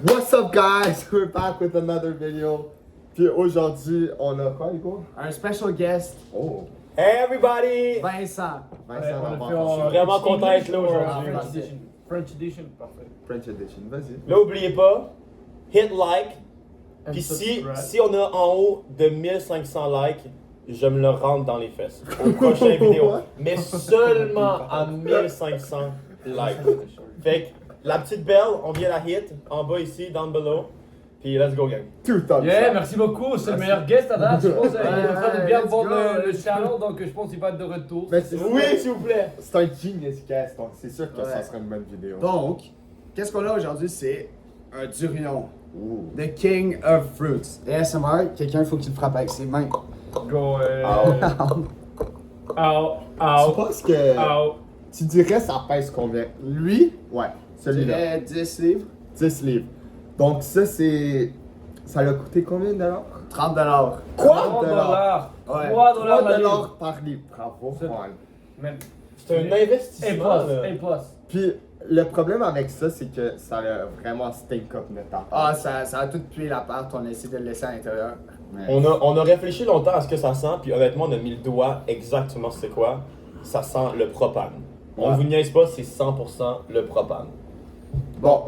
What's up guys? We're back with another video. Puis aujourd'hui, on a quoi, Hugo? Un special guest, Oh! Hey everybody! Vincent. Vincent on a Lambert. fait en- Je suis vraiment content d'être là French aujourd'hui. edition. French edition, parfait. French Edition, vas-y. Là, oubliez pas, hit like. And Puis subscribe. si on a en haut de 1500 likes, je me le rentre dans les fesses. Au prochain vidéo. Mais seulement à 1500 likes. Fait que la petite belle, on vient la hit en bas ici, down below. Puis let's go gang. Tout thumbs Yeah, up. merci beaucoup, c'est le meilleur guest à date. Je pense qu'il est en train de bien let's vendre go, le let's channel, go. donc je pense qu'il va être de retour. Mais c'est Oui, s'il vous plaît. c'est un genius guest, donc c'est sûr que ça Ouais. serait une bonne vidéo. Donc, qu'est-ce qu'on a aujourd'hui? C'est un durion. Ouh. The King of Fruits. ASMR, quelqu'un, il faut qu'il le frappe avec ses mains. Go, Tu Ow. penses que Ow. tu dirais ça pèse combien? Lui, Ouais, je celui-là. dirais 10 livres, 10 livres. Donc ça c'est... Ça l'a coûté combien de dollars? 30 Quoi? 3 dollars. Ouais. 3 $3 dollars la livre. par livre. Bravo, C'est- Juan. Man. C'est un investissement. là. A+. Puis le problème avec ça, c'est que ça a vraiment stink up notre appart. Ah, ça a tout pué l'appart, on a essayé de le laisser à l'intérieur. Mais- On a réfléchi longtemps à ce que ça sent, puis honnêtement, on a mis le doigt exactement c'est quoi. Ça sent le propane. On Ouais. vous niaise pas, c'est 100% le propane. Bon,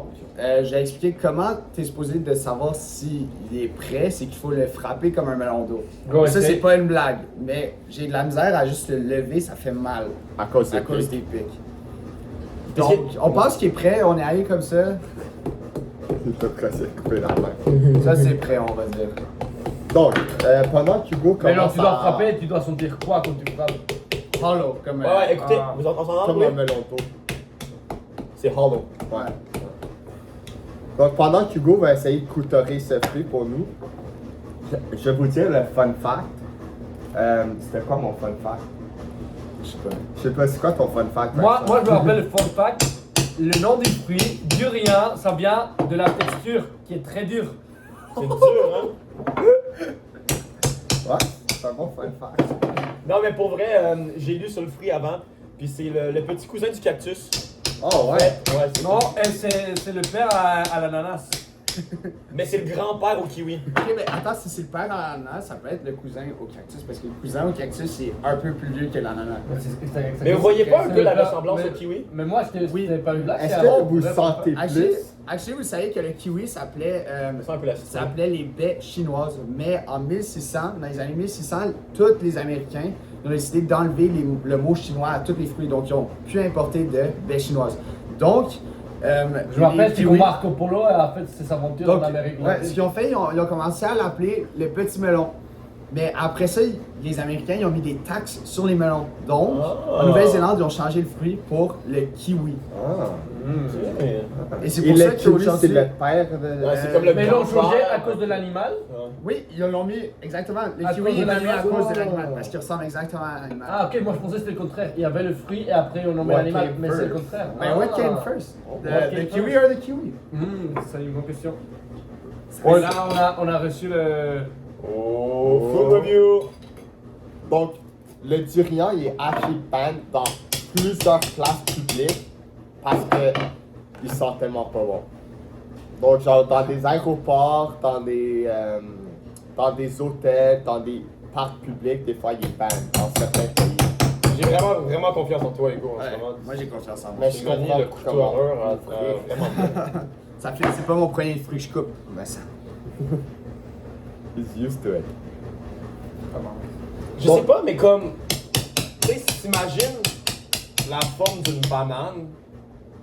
j'ai expliqué comment t'es supposé de savoir s'il est prêt, c'est qu'il faut le frapper comme un melon d'eau. Go, Ça, essaye. c'est pas une blague, mais j'ai de la misère à juste le lever, ça fait mal À cause des à cause pics. des pics. Parce Donc, on pense qu'il est prêt, on est allé comme ça. Il peut presque couper la main. Ça, c'est prêt, on va dire. Donc, pendant qu'Hugo Mais non, commence tu dois à... frapper, tu dois sentir quoi quand tu frappes? Hollow, comme Ouais, écoutez, Ah. vous entendez Comme oui? un melon d'eau. C'est hollow. Ouais. Donc, pendant qu'Hugo va essayer de couturer ce fruit pour nous, je vais vous dire le fun fact. C'était quoi mon fun fact? Je sais pas. Je sais pas, c'est quoi ton fun fact? Moi, Vincent? moi, je me rappelle le fun fact. Le nom du fruit, durian, ça vient de la texture qui est très dure. C'est dur, hein? Ouais, c'est un bon fun fact. Non, mais pour vrai, j'ai lu sur le fruit avant, puis c'est le petit cousin du cactus. Oh ouais. Ouais, c'est Non, ça. et c'est le père à l'ananas. Mais c'est le grand-père au kiwi. Ok, mais attends, si c'est le père à l'ananas, ça peut être le cousin au cactus, parce que le cousin au cactus, c'est un peu plus vieux que l'ananas. Mais vous voyez pas un C'est peu le la père- ressemblance mais- au kiwi? Mais moi, c'était pas une blague. Est-ce c'est que un vous vrai sentez fun fact. plus? Actually, vous savez que le kiwi s'appelait C'est un peu la ça s'appelait les baies chinoises. Mais en 1600, dans les années 1600, tous les Américains ont décidé d'enlever le mot chinois à tous les fruits. Donc, ils ont pu importer de baies chinoises. Donc, Je me rappelle, c'est kiwis- quand Marco Polo a fait ses aventures Donc, en Amérique ouais, latine. ce qu'ils ont fait, ils ont commencé à l'appeler le petit melon. Mais après ça, les Américains, ils ont mis des taxes sur les melons. Donc, Ah. en Nouvelle-Zélande, ils ont changé le fruit pour le kiwi. Ah. Et c'est Et pour ça le kiwi, c'est qu'aujourd'hui... le père de... Ouais, c'est comme le Mais ils l'ont grand-père. changé à cause de l'animal. Oui, ils l'ont mis exactement. Le À kiwi, cause de ils l'ont mis à l'animal. cause de l'animal. Parce qu'il ressemble exactement à l'animal. Ah, ok, moi je pensais que c'était le contraire. Il y avait le fruit et après on nommait What l'animal, came mais c'est le first? contraire. Ben, what came first? What The came kiwi first? or the kiwi? C'est une bonne question. Et là, on a reçu le. Oh, full review. Donc, le durian, il est actually ban dans plusieurs places publiques parce que il sent tellement pas bon. Donc, genre dans des aéroports, dans des hôtels, dans des parcs publics, des fois, il est ban dans certains pays. J'ai vraiment confiance en toi, Hugo, en ce moment. Moi, j'ai confiance en moi. Mais Tu je manies comprends le couteau comment horreur à ouvrir. vraiment bien. Ça fait, c'est pas mon premier fruit que je coupe. Mais ça. He's used to it. Je sais pas, mais comme. Tu sais, si t'imagines la forme d'une banane,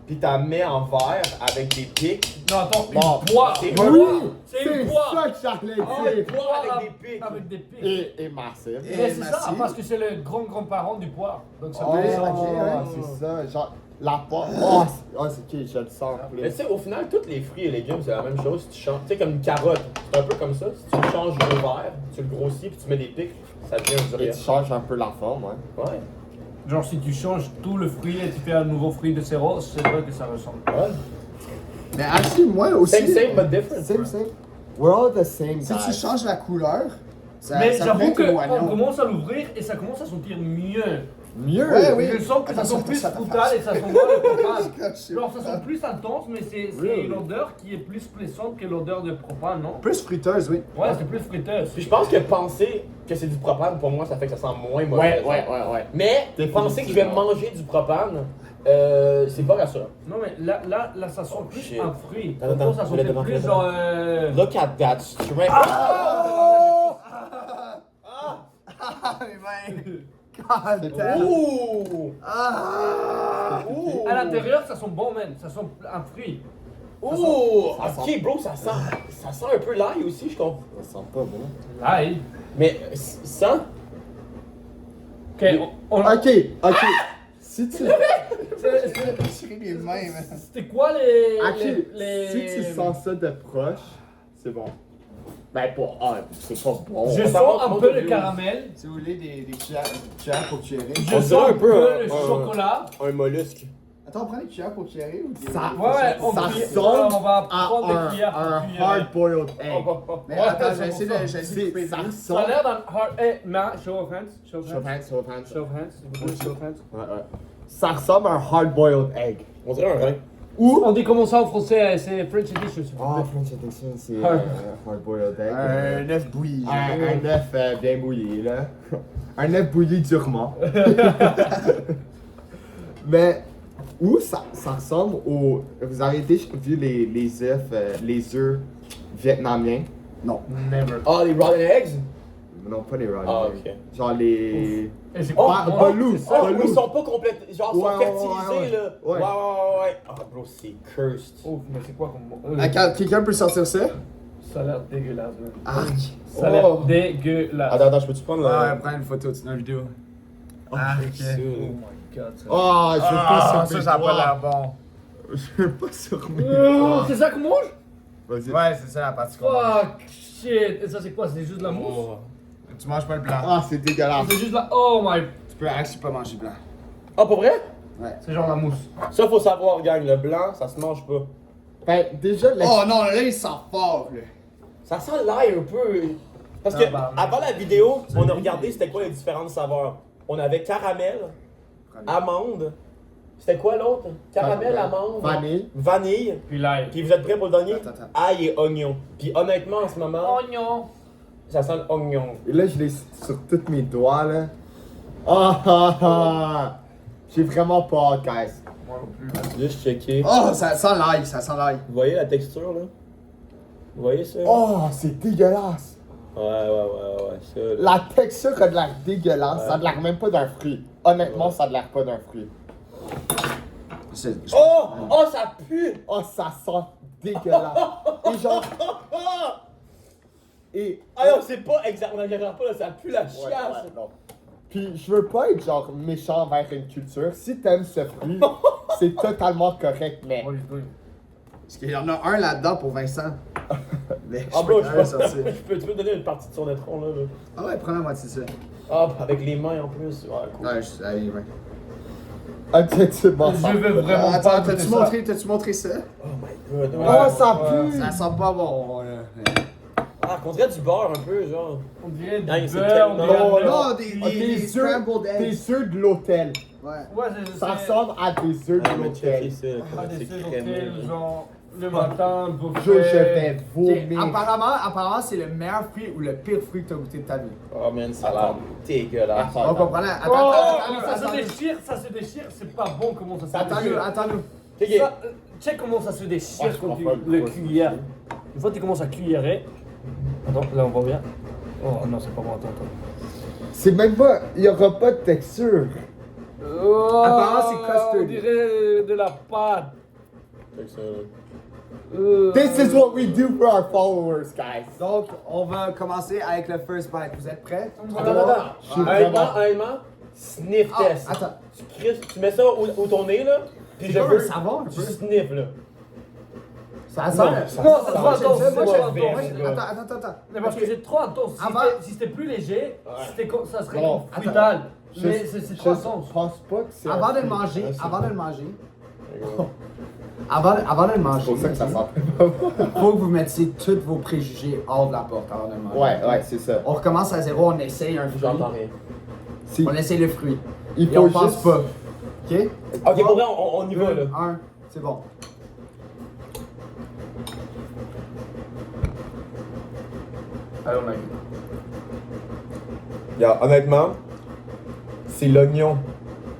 puis t'as mets en verre avec des pics. Non, attends, Bon, une poire. c'est Une vrai. poire. C'est une ça poire. que j'allais Ah, une dire. poire avec des pics. Avec des pics. Et massif. Mais c'est ça, massif. parce que c'est le grand-parent du poire. Donc ça Oh, peut c'est ça. Genre, la poire. Oh, c'est ok, je le sens Mais plus. tu sais, au final, tous les fruits et légumes, c'est la même chose. Si tu changes, tu sais, comme une carotte, c'est un peu comme ça. Si tu le changes au vert, tu le grossis, puis tu mets des pics, ça devient un Et durian. tu changes un peu la forme, ouais. Ouais. Genre si tu changes tout le fruit et tu fais un nouveau fruit de zéro, c'est vrai que ça ressemble. Ouais. Mais actually, moi aussi. Same, but different. Same. We're all the same, Si tu guys. changes la couleur, ça, Mais ça j'avoue fait que qu'on l'oignon. commence à l'ouvrir et ça commence à sentir mieux. Mieux! Ouais, oui. Je sens que ça Attention, sent plus attention, frutal et ça sent moins le propane. Attention. Genre, ça sent plus intense, mais c'est Really? une odeur qui est plus plaisante que l'odeur de propane, non? Plus fruiteuse, oui. Ouais, c'est plus fruiteuse. Puis je pense que penser que c'est du propane, pour moi, ça fait que ça sent moins mauvais. Ouais. Mais Définitivement. penser que je vais manger du propane, c'est pas rassurant. Non, mais là, ça sent plus shit. un fruit. Attends, Pourtant, ça je vais sentait le plus devant. genre. Look at that strength. God damn. Ouh! Ah! Ouh! À l'intérieur, ça sent bon, man. Ça sent un fruit. Ouh! Ça sent- Ok, bro, ça sent un peu l'ail aussi, je comprends. Ça sent pas bon. Aïe. Mais ça, Ok, on. Ok. Si tu. J'ai les mains, man. C'était quoi les. Actually, les... si tu sens ça de proche, c'est bon. Ben, c'est pas bon. Je Ça sens montre un mon peu début. le caramel. Si vous voulez des cuillères pour cuillère. Je On sens dirait un peu le un- chocolat. un mollusque. Attends, on prend des cuillères pour cuillère ou des... Ça- Ouais, on Ça cuillère. ressemble On va à prendre des cuillères pour un cuillère. hard-boiled egg. Mais Ouais, attends, ça j'ai essayé ressemble. de... J'ai essayé de couper Ça le Ça a ressemble. l'air d'un hard. Eh, ma, show of hands. Show of hands. Show hands. Show of hands. S'il vous plaît, show of hands. Ouais. Ça ressemble à un hard-boiled egg. On dirait un rein. Ou. On dit comment ça en français, c'est French edition, s'il vous Ah, plaît. French Addiction, c'est Hard. hard-boiled egg. Un œuf bouilli. Un œuf bien bouilli, là. Un œuf bouilli durement. Mais où ça ressemble au. Vous avez déjà vu les œufs vietnamiens? Non. Never. Ah, les rotten eggs? Non, pas les raw Ah, eggs. ok. Genre les. Et c'est Oh, quoi? Balou. C'est ça? Oh, ils sont pas complètes. Genre, ils sont Ouais, fertilisés, là. ouais. Ouais. Ah, bro, c'est cursed. Ouf, mais c'est quoi comme. Quelqu'un peut sortir ça? Ça a l'air dégueulasse, man. Arc. Ça a l'air Oh. dégueulasse. Attends, je peux-tu prendre Ouais, le. prends une photo, tu une vidéo. Oh, Arc. c'est- Oh my god. Ça... Oh, je veux pas sur mes ça a pas doigts. l'air bon. Je veux pas sur mes Oh, doigts. c'est ça qu'on mange? Vas-y. Ouais, c'est ça la partie qu'on mange. Fuck, shit. Et ça, c'est quoi? C'est juste de la mousse? Oh. Tu manges pas le blanc. Ah, c'est dégueulasse. C'est juste la. Oh my. Tu peux actually pas manger le blanc. Ah, pour vrai? C'est genre la mousse. Ça, faut savoir, gang. Le blanc, ça se mange pas. Ben, déjà, Oh non, là il sent fort, là. Ça sent l'ail un peu. Parce Ah, que bah, avant la vidéo, on a regardé c'était quoi les différentes saveurs. On avait caramel, amande. C'était quoi l'autre? Caramel, amande, vanille. Puis l'ail. Puis vous êtes prêts pour le dernier? Attends. Ail et oignon. Puis honnêtement, en ce moment, Oignon. ça sent l'oignon. Et là, je l'ai sur tous mes doigts, là. Ah. J'ai vraiment pas hâte, guys. Moi non plus. Juste checker. Oh, ça sent l'ail, ça sent l'ail. Vous voyez la texture là? Vous voyez ça? Oh, c'est dégueulasse. Ouais, ça. là. La texture a de l'air dégueulasse. Ouais. Ça a de l'air même pas d'un fruit. Honnêtement, ça a de l'air pas d'un fruit. Oh, ça pue! Oh, ça sent dégueulasse. Et genre. Et. Ah non, c'est pas exact, on n'exagère pas là, ça pue la Ouais, chiasse. ouais, non. Puis je veux pas être genre méchant envers une culture. Si t'aimes ce fruit, c'est totalement correct, mais. Parce qu'il y en a un là-dedans pour Vincent. Mais Ah je bro, peux quand même sortir. tu peux donner une partie de son étron là. Ah ouais, prends la moitié de ça. Ah, avec les mains en plus. Ouais, cool. Ouais, allez, ouais. Objectivement, Je ça. veux vraiment Attends, pas goûter ça. t'as-tu montré ça? Oh my god. Oh, Ouais. ça pue! Ça sent pas bon, là. Ah, qu'on dirait du beurre un peu, genre. On dirait du Ah, c'est beurre, on tellement- dirait Oh, un œuf. Non, Ah, des scrambled Des eggs. œufs de l'hôtel. Ouais. Ouais, Ça ressemble à des œufs Ah, de mais checker l'hôtel. ça, Ah, comment des c'est œufs crémeux. d'hôtel, genre le matin, Je buffet. vais Ok, vomir. apparemment, c'est le meilleur fruit ou le pire fruit que t'as goûté de ta vie. Oh man, ça a l'air dégueulasse. On comprend là. Oh, Attends, ça se déchire, c'est pas bon comment ça se Attends-nous, déchire. attends-nous. Ok. Ça, check comment ça se déchire Ouais, je quand tu comprends le pas. cuillères. Une fois que tu commences à cuillérer. Attends, là on voit bien. Oh non, c'est pas bon, attends. C'est même pas. Il y aura pas de texture. Oh, Apparemment, c'est custard. On dirait de la pâte. Check ça. This is what we do for our followers, guys. Donc, on va commencer avec le first bite. Vous êtes prêts? Attends. Je suis Honnêtement, sniff Ah, test. attends. Tu mets ça au ton nez là, puis C'est je comme veux. un savon, un Tu peu. sniffes là. Ça sent. Non, Moi, ça Non, sent- ça se voit, j'aime ça, moi, c'est j'aime- mauvais, moi, gars. Attends. Mais parce que c'est trop intense. Si c'était plus léger, ça serait Non, fruital. Je- Mais c'est Je trop intense. pense pas que c'est. Avant un de le fruit. manger, Ouais, c'est- avant de le manger, C'est avant de le manger, pour ça que ça sent pas bon. faut que vous mettiez tous vos préjugés hors de la porte avant de le manger. Ouais, c'est ça. On recommence à zéro, on essaye un fruit. J'entends rien. Si. On essaye le fruit. Il Et on faut pense juste... pas. Ok? Ok, pour vrai, on y va là. 1, c'est bon. Allez, on a Yeah, honnêtement, c'est l'oignon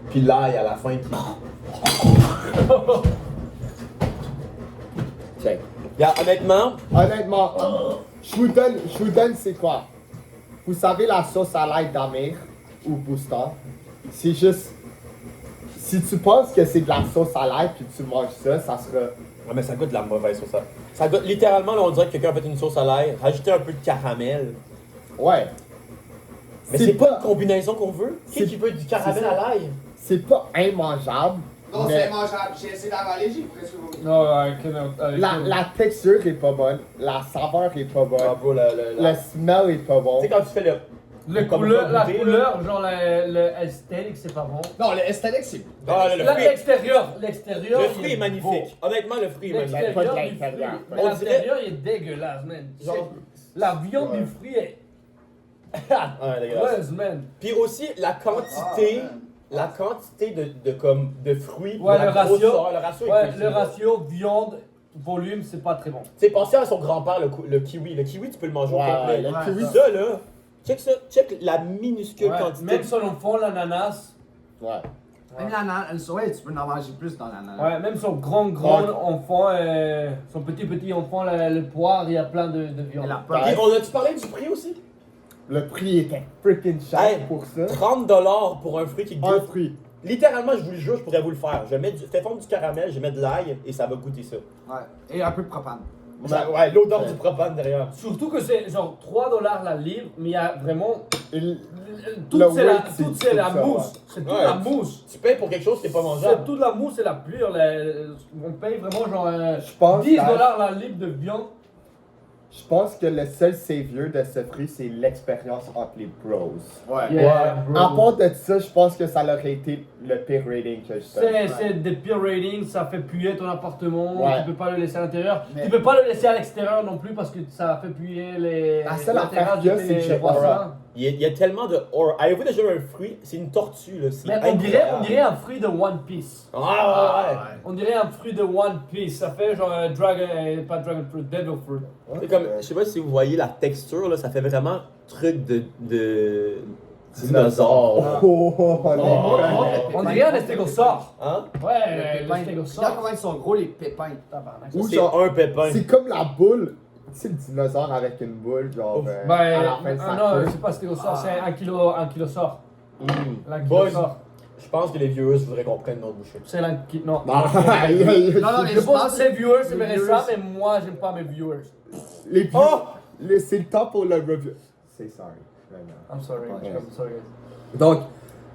puis l'ail à la fin qui. Check. Yeah, honnêtement, Honnêtement, je vous donne c'est quoi? Vous savez la sauce à l'ail d'Amir ou Booster? C'est juste... Si tu penses que c'est de la sauce à l'ail puis tu manges ça, ça sera... ouais, mais ça goûte de la mauvaise sauce à l'ail. Ça goûte littéralement, là, on dirait que quelqu'un a fait une sauce à l'ail, rajouté un peu de caramel. Ouais. Mais c'est pas une combinaison qu'on veut. Qui c'est- qui veut du caramel c'est ça. à l'ail? C'est pas immangeable. Non, mais c'est immangeable. J'ai essayé d'avaler, j'ai presque vomi. Non, avec la texture est pas bonne, la saveur est pas bonne, Ah, bro, le smell est pas bon. Tu sais, quand tu fais le. la comme couleur, pas goûter, là. genre le esthétique, c'est pas bon. Non, le esthétique, c'est. Ah, le fruit. L'extérieur, Le fruit est magnifique. Honnêtement, le fruit est magnifique. Pas de L'extérieur du fruit. l'intérieur. Mais On l'intérieur, il est dégueulasse, man. Genre- La viande Ouais. du fruit est. Ouais, dégueulasse. Ouais, man. Puis aussi, la quantité. La quantité de fruits. pour Ouais, la le ratio. grosseur, le ratio est Ouais, précis, le là. ratio viande-volume, c'est pas très bon. Tu sais, pensez à son grand-père, le kiwi. Le kiwi, tu peux le manger au Ouais, complet. le Ouais. kiwi, Ça, là, check la minuscule Ouais, quantité. même son enfant, l'ananas. Ouais. Même l'ananas, ouais, tu peux en manger plus dans l'ananas. Ouais, même son grand enfant, son petit enfant, le poire, il y a plein de Et viande. la Puis, on a-tu parlé du prix aussi? Le prix était freaking cher Hey, pour ça. 30$ pour un fruit qui Un goûte. fruit. Littéralement, je vous le jure, je pourrais vous le faire. Fais fondre du caramel, je mets de l'ail et ça va goûter ça. Ouais. Et un peu de propane. Ouais, l'odeur du propane derrière. Surtout que c'est genre 3$ la livre, mais il y a vraiment. Il- Toute Le c'est la, weight, c'est toute c'est la tout ça, mousse. ouais. C'est toute Ouais, la mousse. Tu payes pour quelque chose qui n'est pas C'est mangeable. toute la mousse et la pure. On paye vraiment genre Je pense 10$ la livre de viande. Je pense que le seul savior de ce fruit, c'est l'expérience entre les bros. Ouais. Yeah, bro. À part de ça, je pense que ça aurait été le pire rating que je donne. C'est des pire ratings, ça fait puer ton appartement, Ouais. tu peux pas le laisser à l'intérieur. Mais- Tu peux pas le laisser à l'extérieur non plus parce que ça fait puer les. La seule la affaire terrasse qu'il y a, de c'est tes que j'ai voisins. pas Il y a tellement de. Avez-vous déjà vu un fruit? C'est une tortue, là. C'est Mais incroyable. on dirait un fruit de One Piece. Ah, ouais, ouais. On dirait un fruit de One Piece. Ça fait genre pas Dragon Fruit, Devil Fruit. C'est comme, je sais pas si vous voyez la texture, là, ça fait vraiment truc de dinosaure. Oh, oh, oh, On dirait un estégosaure. Hein? Ouais, Regarde l'estégosaure. comment ils sont gros les pépins. Tabarnak. Ou C'est genre- un pépin. C'est comme la boule. Tu sais, le dinosaure avec une boule, genre. à la fin de sa non, queue. c'est pas stégosaure, c'est un kilosort. Mm. L'ankylosaure. Je pense que les viewers voudraient qu'on prenne notre bouchée. C'est l'anky... Non. Non, Non, non, mais Je je pense pense que les viewers les aimeraient viewers- ça, mais moi j'aime pas mes viewers. les views- Oh! c'est le temps pour le review. C'est sorry. Vraiment. I'm sorry, Ouais. I'm sorry. Donc,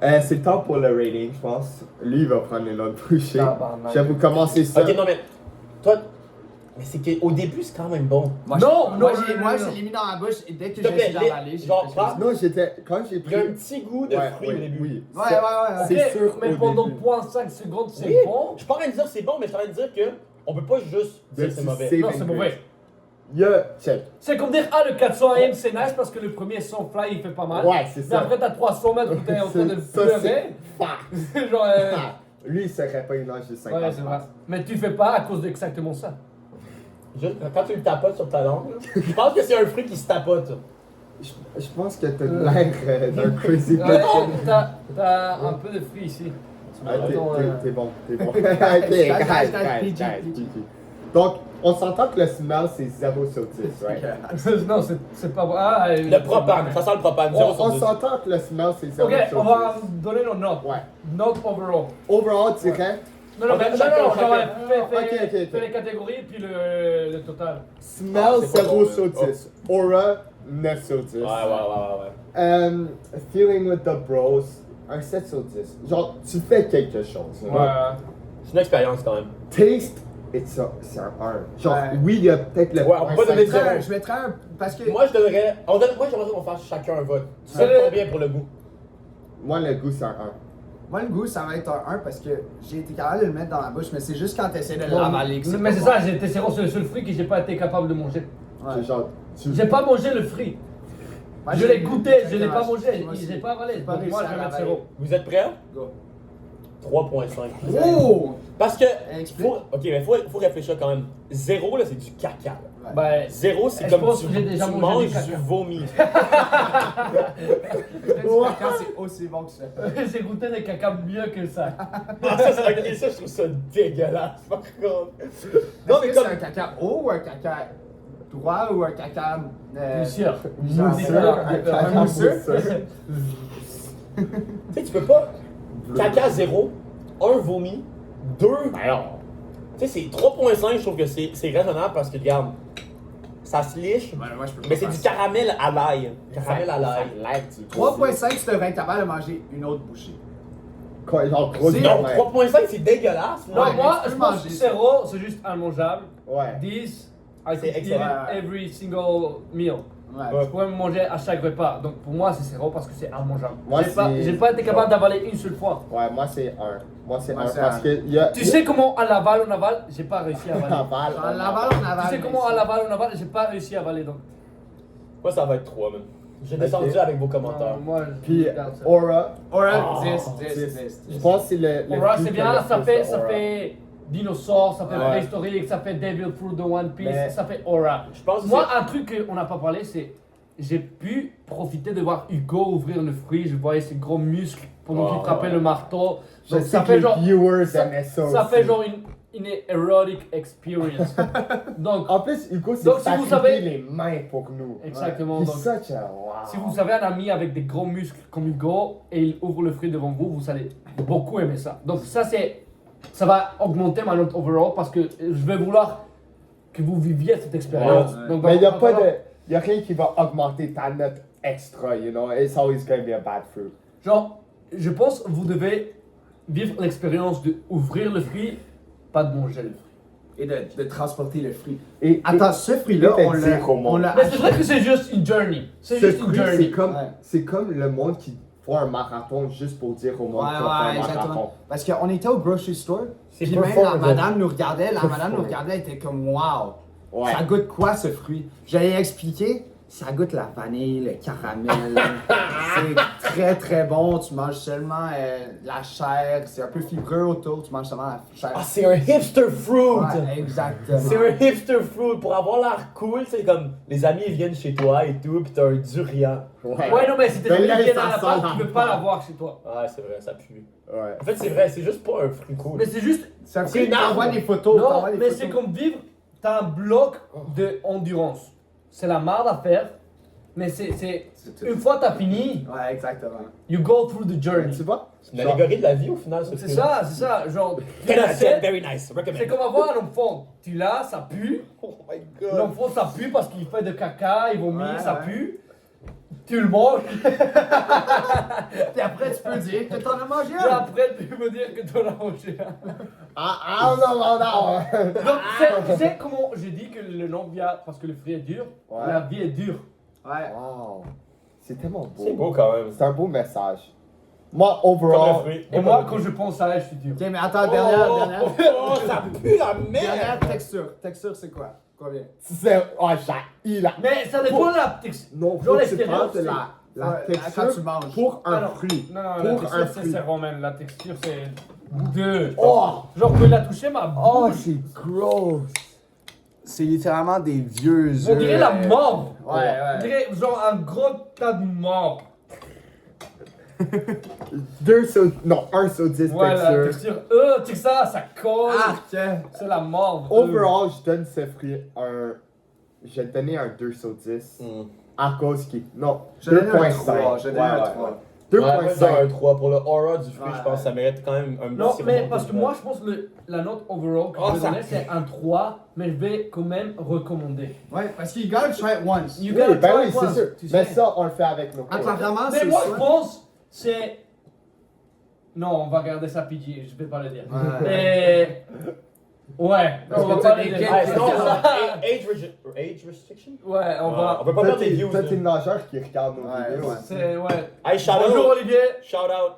c'est le temps pour le rating, je pense. Lui, il va prendre une autre bouchée. Tabarnak. Je vais vous commencer ça. Ok, non, mais. Toi. Mais c'est qu'au début, c'est quand même bon. Moi, Non, moi, non, j'ai, non, moi, non, je non. l'ai mis dans ma bouche et dès que S'il te j'ai essayé plaît, d'avaler, j'ai genre, fait prends- Non, quand j'ai Il y pris. a un petit goût de Ouais, fruit oui, au début. oui. Ouais, ouais, ouais. C'est Ok, sûr mais au pendant début. 0.5 secondes, c'est Oui. bon. Je suis pas en train de dire c'est bon, mais je suis en train de dire que on peut pas juste dire que c'est mauvais. C'est Non, c'est mauvais. Il y a. Check. C'est comme dire, ah, le 400M c'est nice parce que le premier son fly il fait pas mal. Ouais, c'est Mais ça. après, t'as 300 mètres où t'es en train de Ça, pleurer. c'est fact. Genre, Ah, Lui, il serait pas une âge de 50 ouais, c'est vrai. Mais tu fais pas à cause d'exactement ça. Juste, quand tu le tapotes sur ta langue, là, je pense que c'est un fruit qui se tapote. Je pense que t'as l'air d'un crazy Ouais, person. t'as un peu de fruits ici. Ah, Attends, t'es bon, t'es bon. Ok, Guys, guys, PG. PG. Donc, on s'entend que le smell, c'est 0 sur 10, right? Non, c'est pas vrai. Ah, Le propane, ça sent le propane. On, 0 sur on 10. s'entend que le smell, c'est 0 Ok, sur on 10. va donner nos notes. Ouais. Note overall. Overall, tu dirais, Non, non, Ok, mais non, chacun, non, genre, chacun. fais Ok. les catégories puis le total. smell, c'est pas 0 bon, sur là. 10. Aura, 9 sur 10. Ouais. Feeling with the bros, un 7 sur 10. Genre, tu fais quelque chose. Ouais. C'est une expérience quand même. Taste, c'est un 1. Genre, Ouais. oui, il y a peut-être le. Ouais, on peut pas donner de zéro. Je mettrais un. Parce que. Moi, je donnerais. Moi, j'aimerais qu'on fasse chacun un vote. Tu Ouais. sais combien pour le goût? Moi, le goût, c'est un 1. Moi, le goût, ça va être un 1 parce que j'ai été capable de le mettre dans ma bouche, mais c'est juste quand tu essaies de Bon, l'avaler. que mais pas c'est bon. ça, c'est le seul fruit que j'ai pas été capable de manger. Ouais. Genre, J'ai pas mangé le fruit. Moi, Je l'ai goûté, je l'ai pas moi, mangé, moi, j'ai pas avalé. pas Donc moi, réussi je vais à mettre l'avaler. 0. Vous êtes prêts? Go. 3.5. Oh! Parce que, Explique. ok, mais faut réfléchir quand même. 0, là, c'est du caca. Là. Ben, 0, c'est Je comme pense tu, que j'ai déjà tu mangé manges du caca. du vomi. Le caca, c'est aussi bon que ça. j'ai goûté des caca mieux que ça. Ah, ça, ok, ça, je trouve ça dégueulasse, par contre. Non, mais Est-ce que comme. c'est un caca haut ou un caca droit ou un caca. Plusieurs. Genre, Différents. un caca mousseux? Tu sais, tu peux pas. Caca 0, 1 vomi, 2. Tu sais, c'est 3.5, je trouve que c'est raisonnable parce que, regarde, ça se liche, Ouais, moi, je peux pas mais c'est faire du ça. caramel à l'ail. Caramel à l'ail. 3.5, tu devrais être capable de manger une autre bouchée. Quoi, genre, gros C'est- Non, ouais. 3.5, c'est dégueulasse. Non, Là. Ouais, moi, mais tu je peux pense que manger ça. 0, c'est juste immangeable. Ouais. 10, I C'est could eat excellent. it every single meal. Ouais. Ouais. Je pourrais me manger à chaque repas. Donc pour moi, c'est 0 parce que c'est immangeable. Moi, J'ai pas été capable d'avaler une seule fois. Ouais, moi c'est 1. Moi c'est Moi, 1 c'est parce un. que y a. Tu sais comment à Laval on avale? J'ai pas réussi à avaler. Laval, En Laval, on avale. Tu sais comment à Laval on avale? J'ai pas réussi à avaler donc. Moi, ça va être 3, man. J'ai descendu Ok. avec vos commentaires. Non, moi, je Puis garde ça. Aura, Aura, Ah, 10. je pense que c'est le. Aura, fruit c'est qui a bien, le ça plus fait, de ça aura. fait dinosaure, ça fait Ouais. préhistorique, ça fait Devil Fruit de One Piece, Mais- ça fait Aura. Je pense que Moi, un truc qu'on n'a pas parlé, c'est j'ai pu profiter de voir Hugo ouvrir le fruit. Je voyais ses gros muscles pendant qu'il Oh, frappait ouais. le marteau. Je Donc sais ça que fait les genre, viewers ça, aimaient ça ça aussi. fait genre une erotic experience. Donc, En plus, Hugo, c'est Donc, si vous sacrifié savez- les mains pour nous. exactement. He's Donc, such a wow. si vous avez un ami avec des gros muscles comme Hugo et il ouvre le fruit devant vous, vous allez beaucoup aimer ça. Donc ça va augmenter ma note overall parce que je vais vouloir que vous viviez cette expérience. Ouais. Donc, Mais il n'y a donc, pas donc, de. Il y a rien qui va augmenter ta note extra, you know. It's always going to be a bad fruit. Genre, je pense que vous devez vivre l'expérience de ouvrir le fruit, pas de manger le fruit. Et de transporter le fruit. Et Attends, ce fruit-là, et on de l'a. dire au monde. On l'a Mais c'est vrai que c'est juste une journey. C'est ce juste une fruit, journey. Ouais. c'est comme le monde qui font un marathon juste pour dire au monde Ouais, qu'ils vont faire un ouais, marathon. exactement. Parce qu'on était au grocery store, C'est puis même la performative. madame nous regardait, elle était comme wow, Ouais. ça goûte quoi ce fruit? J'allais expliquer, ça goûte la vanille, le caramel, c'est très très bon, tu manges seulement la chair, c'est un peu fibreux autour, tu manges seulement la chair. Ah, c'est un hipster fruit! Ouais, exactement. C'est un hipster fruit. Pour avoir l'air cool, c'est comme les amis viennent chez toi et tout, pis t'as un durian. Ouais, non, mais si t'es Ben là, bien ça à la sent part, la tu peux pas part. l'avoir chez toi. Ouais, c'est vrai, ça pue. Ouais. En fait, c'est vrai, c'est juste pas un fruit cool. Mais c'est juste. C'est un C'est fruit, une arme. t'envoies des photos, Non, t'envoies des mais photos. c'est comme vivre, t'as un bloc de endurance. C'est la marde à faire, mais c'est tout. une fois t'as fini, Ouais, exactement. you go through the journey. Tu vois? C'est une allégorie de la vie au final, ce C'est ça, genre, tu 10 out of 10, l'achètes, very nice, c'est recommend. comme avoir un enfant. Tu l'as, ça pue. Oh my god. L'enfant, ça pue parce qu'il fait de caca, il vomit, Ouais, ça ouais. pue. Tu le manges, Puis après, tu peux dire que t'en as mangé et un. après tu me dire que tu l'as mangé. Ah, non. Donc, tu sais comment j'ai dit que le nom vient parce que le fruit est dur? Ouais. La vie est dure. Ouais. Wow. C'est tellement beau. C'est beau quand même. C'est un beau message. Moi, Comme le overall. fruit. Et moi, quand je pense à elle, je suis dur. Ok, mais attends, dernière. Oh, ça pue la Dernière merde! texture. Texture, c'est quoi? Combien? C'est. Oh, j'ai la. Mais ça dépend de la texture. Non, Genre faut que tu l'extérieur, parles de la Ouais, texture quand tu manges. pour un Alors, fruit. Non, la Pour texture, un c'est fruit. zéro même. La texture, c'est 2. Oh! Genre, quand il a touché ma bouche, c'est gross! C'est littéralement des vieux œufs. on dirait la mort. Ouais, ouais. On dirait genre un gros tas de morts. 2 sur. Non, 1 sur 10 Ouais, la texture. texture. Tu sais ça colle. Ah, C'est la mort. Overall, je donne ce fruit un. Je vais te donner un 2 sur 10. Hmm. À cause qu'il. Non, Je donne un 2.5. 3. Je donne un 3. Ouais, moi, je donne un 2.5. 3. Pour le aura du fruit, Ouais. je pense que ça mérite quand même un Non, petit mais remonte parce que de moi, je pense que la note overall que Oh, je vais ça donner, c'est un 3, mais je vais quand même recommander. Ouais, parce qu'il gotta try it once. You Oui, gotta ben try oui, it c'est once, sûr. tu Mais sais. ça, on le fait avec nos Attends, vraiment, Mais c'est moi, ça? je pense, c'est. Non, on va garder ça PG, je vais pas le dire. Ouais. Et. Ouais, Parce on va que pas t'as le des dire. kids Ouais, qui- sinon, C'est ça. age restriction? Ouais, on va. On peut pas Toi, perdre les t'es views. toi, là. t'es le nageur qui regarde nos Ouais, vidéos. ouais. C'est. Ouais. Hey, shout Bonjour out! Olivier. Shout out!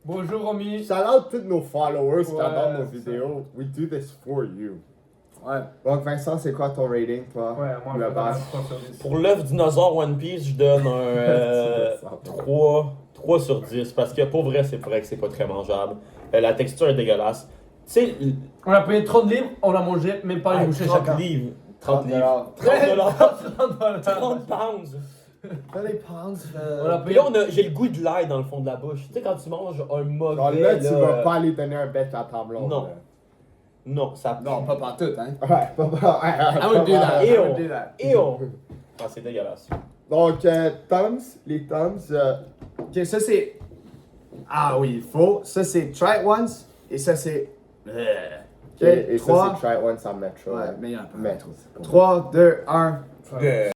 Bonjour Romy. Shout out tous nos followers qui Ouais, regardent nos c'est vidéos. We do this for you. Ouais. Donc Vincent, c'est quoi ton rating, toi? Ouais, moi, Le je vais bas. mettre 3 sur 10. Pour l'œuf dinosaure One Piece, je donne un 3 sur 10 parce que pour vrai, c'est vrai que c'est pas très mangeable. La texture est dégueulasse. Tu sais, On a payé 30 livres, on a mangé même pas une bouchée 30 chacun. livres. 30 livres. $30. 30 $30. 30 pounds. Fais les pounds. On a Puis payé. là, j'ai le goût de l'ail dans le fond de la bouche. Tu sais, quand tu manges un mauvais. Alors là, tu vas là, pas aller donner un bec à ta blonde. Non. Non, ça. Non, pas partout, hein. Ouais, pas I would do that. I would do that. Et on. Ah, c'est dégueulasse. Donc, Tums, les Tums, Ok, ça c'est. Ah oui, il faut. Ça c'est try it once. Et ça c'est. Ok, et ça 3. c'est Try It Once en Metro. Ouais, mais il y en a pas. Metro. 3, 2, 1. De